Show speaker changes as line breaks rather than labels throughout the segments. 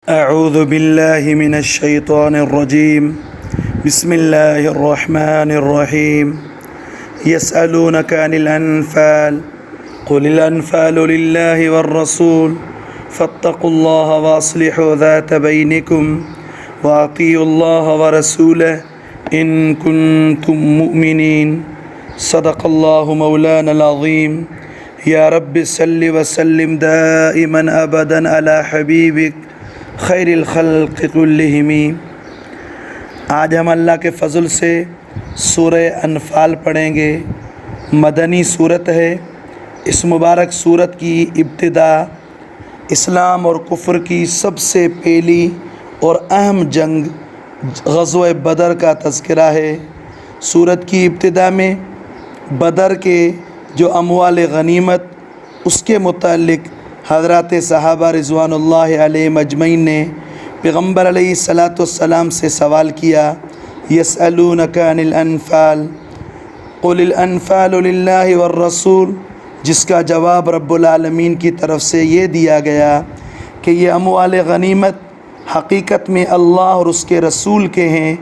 أعوذ بالله من الشيطان الرجيم. بسم الله الرحمن الرحيم. يسألونك عن الأنفال قل الأنفال لله والرسول فاتقوا الله وأصلحوا ذات بينكم وأطيعوا الله ورسوله إن كنتم مؤمنين. صدق الله مولانا العظيم. يا رب صل وسلم دائما أبدا على حبيبك خیر الخلق کلہم. آج ہم اللہ کے فضل سے سورہ انفال پڑھیں گے. مدنی صورت ہے. اس مبارک صورت کی ابتدا اسلام اور کفر کی سب سے پہلی اور اہم جنگ غزوہ بدر کا تذکرہ ہے. صورت کی ابتدا میں بدر کے جو اموال غنیمت اس کے متعلق حضرات صحابہ رضوان اللہ علیہ مجمعین نے پیغمبر علیہ الصلاۃ والسلام سے سوال کیا. یسألونک عن الانفال قل الانفال للہ والرسول، جس کا جواب رب العالمین کی طرف سے یہ دیا گیا کہ یہ اموال غنیمت حقیقت میں اللہ اور اس کے رسول کے ہیں.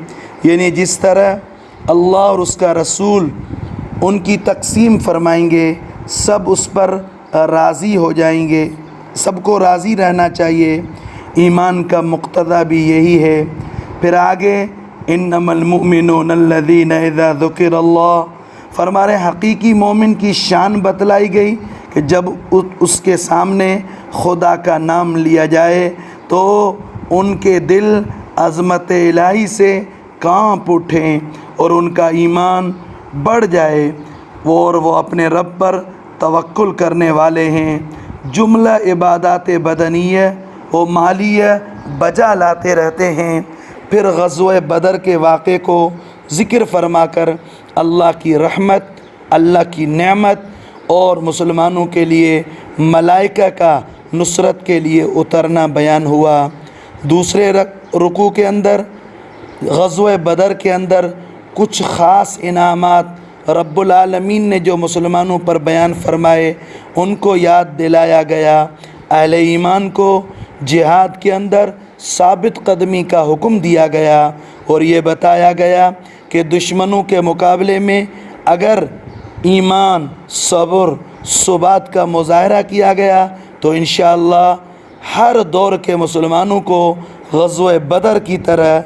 یعنی جس طرح اللہ اور اس کا رسول ان کی تقسیم فرمائیں گے سب اس پر راضی ہو جائیں گے. سب کو راضی رہنا چاہیے. ایمان کا مقتضی بھی یہی ہے. پھر آگے انما المؤمنون الذین اذا ذکر اللہ، فرما رہے حقیقی مومن کی شان بتلائی گئی کہ جب اس کے سامنے خدا کا نام لیا جائے تو ان کے دل عظمت الہی سے کانپ اٹھیں اور ان کا ایمان بڑھ جائے اور وہ اپنے رب پر توکل کرنے والے ہیں. جملہ عبادات بدنیہ و مالیہ بجا لاتے رہتے ہیں. پھر غزوہ بدر کے واقعے کو ذکر فرما کر اللہ کی رحمت، اللہ کی نعمت اور مسلمانوں کے لیے ملائکہ کا نصرت کے لیے اترنا بیان ہوا. دوسرے رکوع کے اندر غزوہ بدر کے اندر کچھ خاص انعامات رب العالمین نے جو مسلمانوں پر بیان فرمائے ان کو یاد دلایا گیا. اہل ایمان کو جہاد کے اندر ثابت قدمی کا حکم دیا گیا اور یہ بتایا گیا کہ دشمنوں کے مقابلے میں اگر ایمان، صبر، ثبات کا مظاہرہ کیا گیا تو انشاءاللہ ہر دور کے مسلمانوں کو غزوہ بدر کی طرح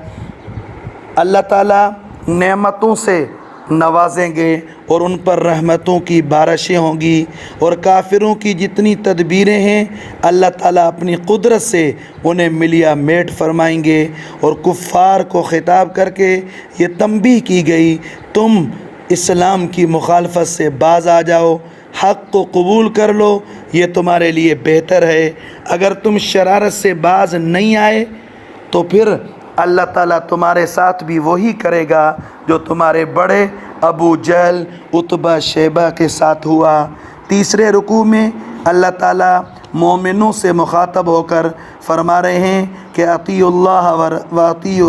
اللہ تعالیٰ نعمتوں سے نوازیں گے اور ان پر رحمتوں کی بارشیں ہوں گی. اور کافروں کی جتنی تدبیریں ہیں اللہ تعالیٰ اپنی قدرت سے انہیں ملیا میٹ فرمائیں گے. اور کفار کو خطاب کر کے یہ تنبیہ کی گئی تم اسلام کی مخالفت سے باز آ جاؤ، حق کو قبول کر لو، یہ تمہارے لیے بہتر ہے. اگر تم شرارت سے باز نہیں آئے تو پھر اللہ تعالیٰ تمہارے ساتھ بھی وہی کرے گا جو تمہارے بڑے ابو جہل، عتبہ، شیبہ کے ساتھ ہوا. تیسرے رکوع میں اللہ تعالیٰ مومنوں سے مخاطب ہو کر فرما رہے ہیں کہ اطیعوا اللہ و اطیعوا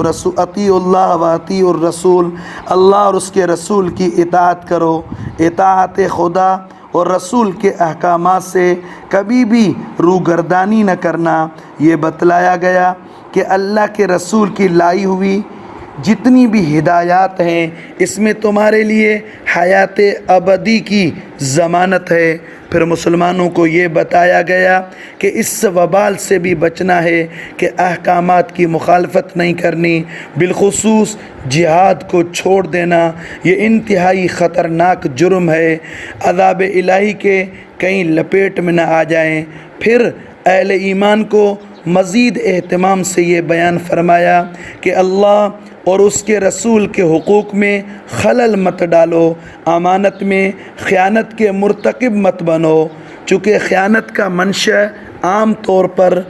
الرسول، اللہ اور اس کے رسول کی اطاعت کرو. اطاعت خدا اور رسول کے احکامات سے کبھی بھی روگردانی نہ کرنا. یہ بتلایا گیا کہ اللہ کے رسول کی لائی ہوئی جتنی بھی ہدایات ہیں اس میں تمہارے لیے حیات ابدی کی ضمانت ہے. پھر مسلمانوں کو یہ بتایا گیا کہ اس وبال سے بھی بچنا ہے کہ احکامات کی مخالفت نہیں کرنی، بالخصوص جہاد کو چھوڑ دینا یہ انتہائی خطرناک جرم ہے. عذاب الہی کے کہیں لپیٹ میں نہ آ جائیں. پھر اہل ایمان کو مزید اہتمام سے یہ بیان فرمایا کہ اللہ اور اس کے رسول کے حقوق میں خلل مت ڈالو، امانت میں خیانت کے مرتکب مت بنو. چونکہ خیانت کا منشأ عام طور پر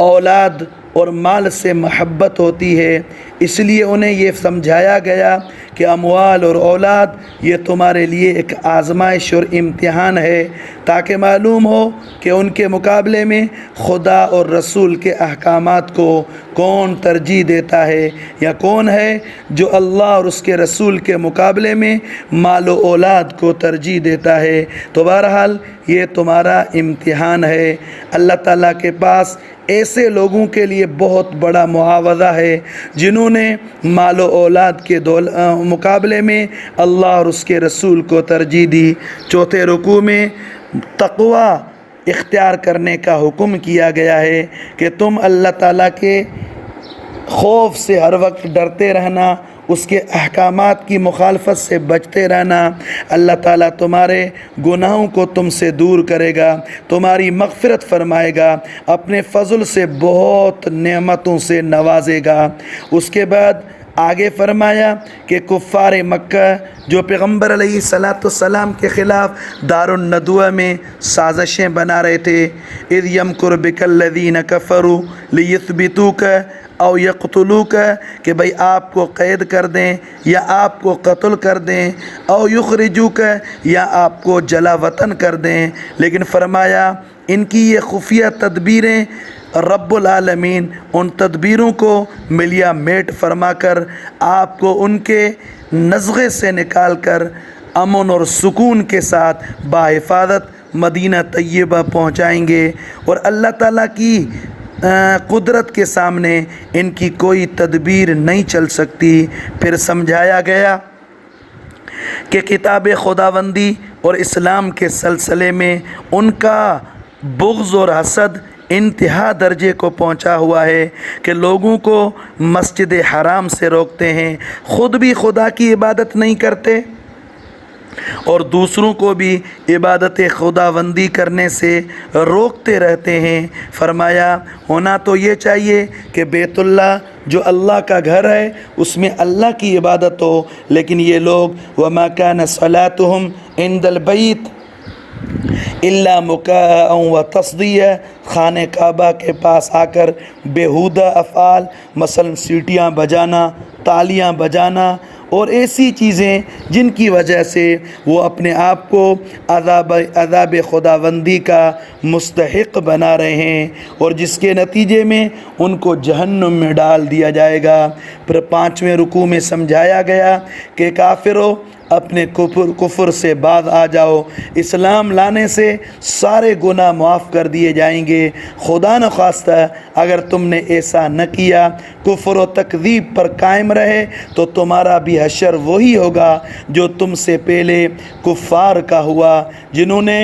اولاد اور مال سے محبت ہوتی ہے، اس لیے انہیں یہ سمجھایا گیا کہ اموال اور اولاد یہ تمہارے لیے ایک آزمائش اور امتحان ہے تاکہ معلوم ہو کہ ان کے مقابلے میں خدا اور رسول کے احکامات کو کون ترجیح دیتا ہے یا کون ہے جو اللہ اور اس کے رسول کے مقابلے میں مال و اولاد کو ترجیح دیتا ہے. تو بہرحال یہ تمہارا امتحان ہے. اللہ تعالیٰ کے پاس ایسے لوگوں کے لیے بہت بڑا معاوضہ ہے جنہوں نے مال و اولاد کے مقابلے میں اللہ اور اس کے رسول کو ترجیح دی۔ چوتھے رکوع میں تقوی اختیار کرنے کا حکم کیا گیا ہے کہ تم اللہ تعالیٰ کے خوف سے ہر وقت ڈرتے رہنا، اس کے احکامات کی مخالفت سے بچتے رہنا۔ اللہ تعالیٰ تمہارے گناہوں کو تم سے دور کرے گا، تمہاری مغفرت فرمائے گا، اپنے فضل سے بہت نعمتوں سے نوازے گا۔ اس کے بعد آگے فرمایا کہ کفار مکہ جو پیغمبر علیہ السلام کے خلاف دار الندوہ میں سازشیں بنا رہے تھے، اذ یمکر بک الذین کفروا لیثبتوک او یقتلوک، کہ بھئی آپ کو قید کر دیں یا آپ کو قتل کر دیں، او یخرجوک، یا آپ کو جلا وطن کر دیں، لیکن فرمایا ان کی یہ خفیہ تدبیریں رب العالمین ان تدبیروں کو ملیا میٹ فرما کر آپ کو ان کے نزغے سے نکال کر امن اور سکون کے ساتھ بحفاظت مدینہ طیبہ پہنچائیں گے، اور اللہ تعالیٰ کی قدرت کے سامنے ان کی کوئی تدبیر نہیں چل سکتی۔ پھر سمجھایا گیا کہ کتاب خداوندی اور اسلام کے سلسلے میں ان کا بغض اور حسد انتہا درجے کو پہنچا ہوا ہے کہ لوگوں کو مسجد حرام سے روکتے ہیں، خود بھی خدا کی عبادت نہیں کرتے اور دوسروں کو بھی عبادت خداوندی کرنے سے روکتے رہتے ہیں۔ فرمایا ہونا تو یہ چاہیے کہ بیت اللہ جو اللہ کا گھر ہے اس میں اللہ کی عبادت ہو، لیکن یہ لوگ وما كان صلاتهم عند البیت الا مکاء و تصدیہ، خانہ کعبہ کے پاس آ کر بیہودہ افعال مثلا سیٹیاں بجانا، تالیاں بجانا اور ایسی چیزیں جن کی وجہ سے وہ اپنے آپ کو عذاب خداوندی کا مستحق بنا رہے ہیں، اور جس کے نتیجے میں ان کو جہنم میں ڈال دیا جائے گا۔ پھر 5ویں رکوع میں سمجھایا گیا کہ کافروں اپنے کفر سے باز آ جاؤ، اسلام لانے سے سارے گناہ معاف کر دیے جائیں گے۔ خدا نخواستہ اگر تم نے ایسا نہ کیا، کفر و تکذیب پر قائم رہے، تو تمہارا بھی حشر وہی ہوگا جو تم سے پہلے کفار کا ہوا، جنہوں نے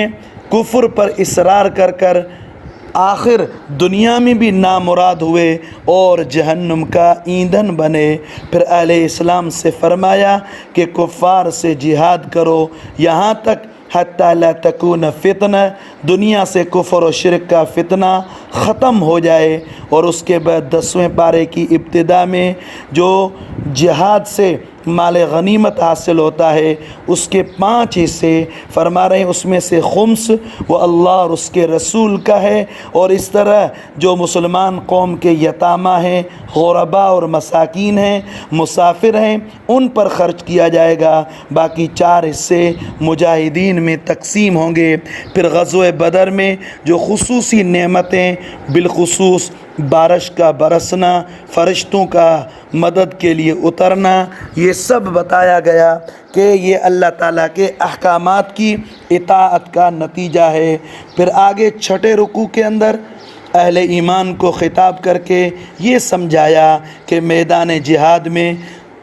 کفر پر اصرار کر کر آخر دنیا میں بھی نامراد ہوئے اور جہنم کا ایندھن بنے۔ پھر اہل اسلام سے فرمایا کہ کفار سے جہاد کرو یہاں تک حتی لا تکون فتنہ، دنیا سے کفر و شرک کا فتنہ ختم ہو جائے۔ اور اس کے بعد 10ویں پارے کی ابتدا میں جو جہاد سے مال غنیمت حاصل ہوتا ہے اس کے 5 حصے فرما رہے ہیں، اس میں سے خمس وہ اللہ اور اس کے رسول کا ہے، اور اس طرح جو مسلمان قوم کے یتامہ ہیں، غرباء اور مساکین ہیں، مسافر ہیں، ان پر خرچ کیا جائے گا۔ باقی 4 حصے مجاہدین میں تقسیم ہوں گے۔ پھر غزوہ بدر میں جو خصوصی نعمتیں، بالخصوص بارش کا برسنا، فرشتوں کا مدد کے لیے اترنا، یہ سب بتایا گیا کہ یہ اللہ تعالیٰ کے احکامات کی اطاعت کا نتیجہ ہے۔ پھر آگے 6 رکوع کے اندر اہل ایمان کو خطاب کر کے یہ سمجھایا کہ میدان جہاد میں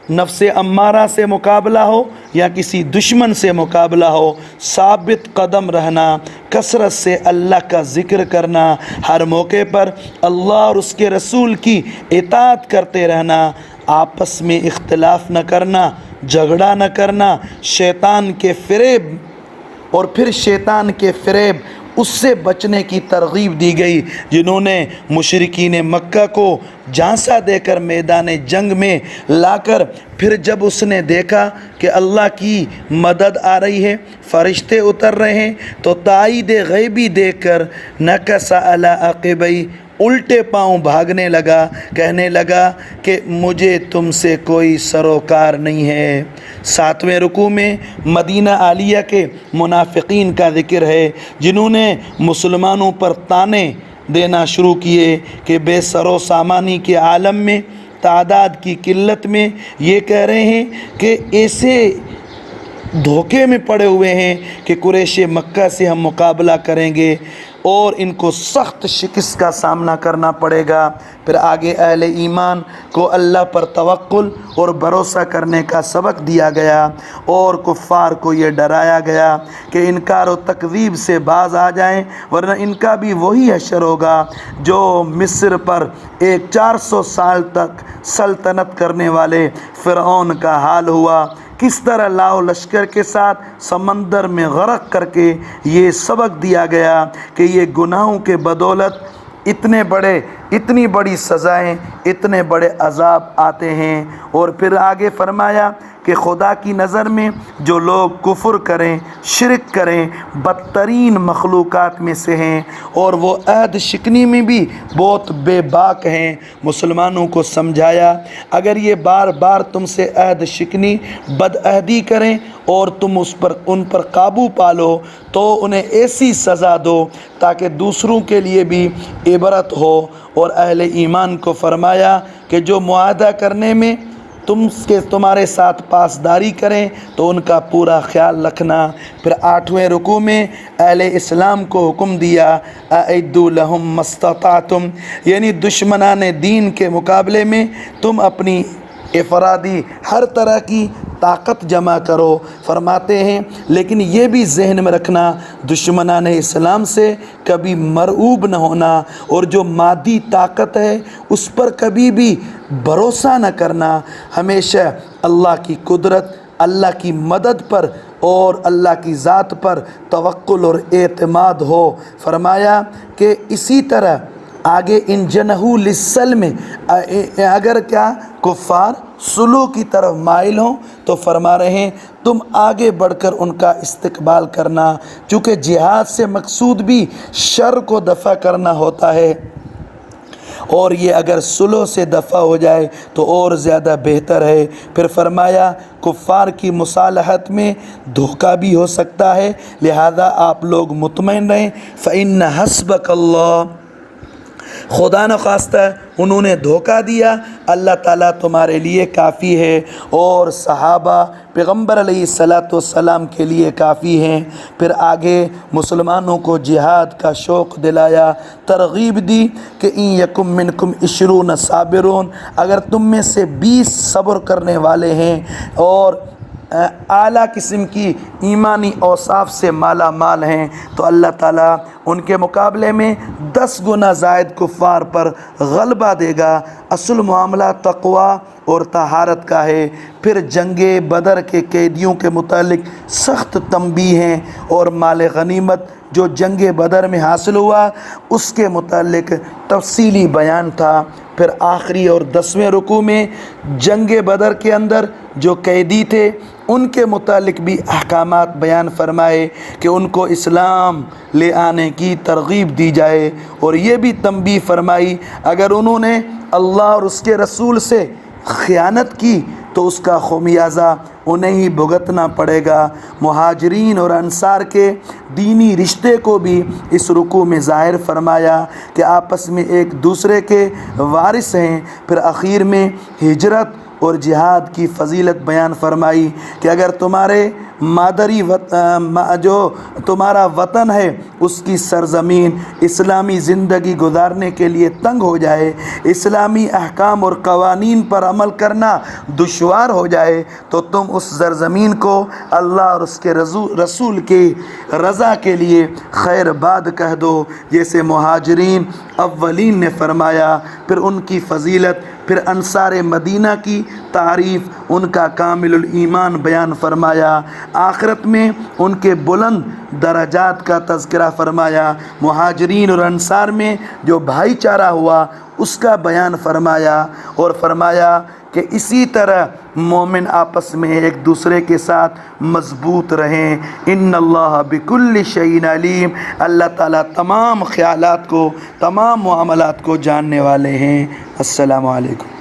نفس امارہ سے مقابلہ ہو یا کسی دشمن سے مقابلہ ہو، ثابت قدم رہنا، کثرت سے اللہ کا ذکر کرنا، ہر موقع پر اللہ اور اس کے رسول کی اطاعت کرتے رہنا، آپس میں اختلاف نہ کرنا، جھگڑا نہ کرنا، شیطان کے فریب اور پھر شیطان کے فریب اس سے بچنے کی ترغیب دی گئی، جنہوں نے مشرکین مکہ کو جھانسا دے کر میدان جنگ میں لا کر پھر جب اس نے دیکھا کہ اللہ کی مدد آ رہی ہے، فرشتے اتر رہے ہیں، تو تائید غیبی دیکھ کر نکص علی عقبیہ، الٹے پاؤں بھاگنے لگا، کہنے لگا کہ مجھے تم سے کوئی سروکار نہیں ہے۔ 7ویں رکوع میں مدینہ عالیہ کے منافقین کا ذکر ہے، جنہوں نے مسلمانوں پر طعنے دینا شروع کیے کہ بے سر و سامانی کے عالم میں، تعداد کی قلت میں یہ کہہ رہے ہیں کہ ایسے دھوکے میں پڑے ہوئے ہیں کہ قریش مکہ سے ہم مقابلہ کریں گے، اور ان کو سخت شکست کا سامنا کرنا پڑے گا۔ پھر آگے اہل ایمان کو اللہ پر توکل اور بھروسہ کرنے کا سبق دیا گیا، اور کفار کو یہ ڈرایا گیا کہ انکار و تکذیب سے باز آ جائیں، ورنہ ان کا بھی وہی حشر ہوگا جو مصر پر 400 سال تک سلطنت کرنے والے فرعون کا حال ہوا۔ کس طرح لاؤ لشکر کے ساتھ سمندر میں غرق کر کے یہ سبق دیا گیا کہ یہ گناہوں کے بدولت اتنی بڑی سزائیں، اتنے بڑے عذاب آتے ہیں۔ اور پھر آگے فرمایا کہ خدا کی نظر میں جو لوگ کفر کریں، شرک کریں، بدترین مخلوقات میں سے ہیں، اور وہ عہد شکنی میں بھی بہت بے باک ہیں۔ مسلمانوں کو سمجھایا اگر یہ بار بار تم سے عہد شکنی، بدعہدی کریں اور تم ان پر قابو پالو تو انہیں ایسی سزا دو تاکہ دوسروں کے لیے بھی عبرت ہو۔ اور اہل ایمان کو فرمایا کہ جو معاہدہ کرنے میں تمہارے ساتھ پاسداری کریں تو ان کا پورا خیال رکھنا۔ پھر 8ویں رکوع میں اہل اسلام کو حکم دیا اعدوا لهم ما استطعتم، یعنی دشمنان دین کے مقابلے میں تم اپنی افرادی ہر طرح کی طاقت جمع کرو۔ فرماتے ہیں لیکن یہ بھی ذہن میں رکھنا دشمنان اسلام سے کبھی مرعوب نہ ہونا، اور جو مادی طاقت ہے اس پر کبھی بھی بھروسہ نہ کرنا، ہمیشہ اللہ کی قدرت، اللہ کی مدد پر اور اللہ کی ذات پر توکل اور اعتماد ہو۔ فرمایا کہ اسی طرح آگے ان جنحوا للسلم، اگر کیا کفار صلح کی طرف مائل ہوں تو فرما رہے ہیں تم آگے بڑھ کر ان کا استقبال کرنا، چونکہ جہاد سے مقصود بھی شر کو دفع کرنا ہوتا ہے، اور یہ اگر صلح سے دفع ہو جائے تو اور زیادہ بہتر ہے۔ پھر فرمایا کفار کی مصالحت میں دھوکہ بھی ہو سکتا ہے، لہذا آپ لوگ مطمئن رہیں۔ فإن حسبک اللہ، خدا نخواستہ انہوں نے دھوکہ دیا، اللہ تعالیٰ تمہارے لیے کافی ہے، اور صحابہ پیغمبر علیہ السلام کے لیے کافی ہیں۔ پھر آگے مسلمانوں کو جہاد کا شوق دلایا، ترغیب دی کہ ان یکم منکم 20 صابرون، اگر تم میں سے 20 صبر کرنے والے ہیں اور اعلیٰ قسم کی ایمانی اوصاف سے مالا مال ہیں تو اللہ تعالیٰ ان کے مقابلے میں 10 گنا زائد کفار پر غلبہ دے گا۔ اصل معاملہ تقوی اور طہارت کا ہے۔ پھر جنگ بدر کے قیدیوں کے متعلق سخت تنبیہ ہیں، اور مال غنیمت جو جنگ بدر میں حاصل ہوا اس کے متعلق تفصیلی بیان تھا۔ پھر آخری اور 10ویں رکوع میں جنگ بدر کے اندر جو قیدی تھے ان کے متعلق بھی احکامات بیان فرمائے کہ ان کو اسلام لے آنے کی ترغیب دی جائے، اور یہ بھی تنبیہ فرمائی اگر انہوں نے اللہ اور اس کے رسول سے خیانت کی تو اس کا خمیازہ انہیں ہی بھگتنا پڑے گا۔ مہاجرین اور انصار کے دینی رشتے کو بھی اس رکوع میں ظاہر فرمایا کہ آپس میں ایک دوسرے کے وارث ہیں۔ پھر اخیر میں ہجرت اور جہاد کی فضیلت بیان فرمائی کہ اگر تمہارے مادری جو تمہارا وطن ہے اس کی سرزمین اسلامی زندگی گزارنے کے لیے تنگ ہو جائے، اسلامی احکام اور قوانین پر عمل کرنا دشوار ہو جائے، تو تم اس سرزمین کو اللہ اور اس کے رسول کی رضا کے لیے خیر باد کہہ دو، جیسے مہاجرین اولین نے فرمایا۔ پھر ان کی فضیلت، پھر انصار مدینہ کی تعریف، ان کا کامل الایمان بیان فرمایا، آخرت میں ان کے بلند درجات کا تذکرہ فرمایا، مہاجرین اور انصار میں جو بھائی چارہ ہوا اس کا بیان فرمایا، اور فرمایا کہ اسی طرح مومن آپس میں ایک دوسرے کے ساتھ مضبوط رہیں۔ ان اللہ بکل شیء علیم، اللہ تعالیٰ تمام خیالات کو، تمام معاملات کو جاننے والے ہیں۔ السلام علیکم۔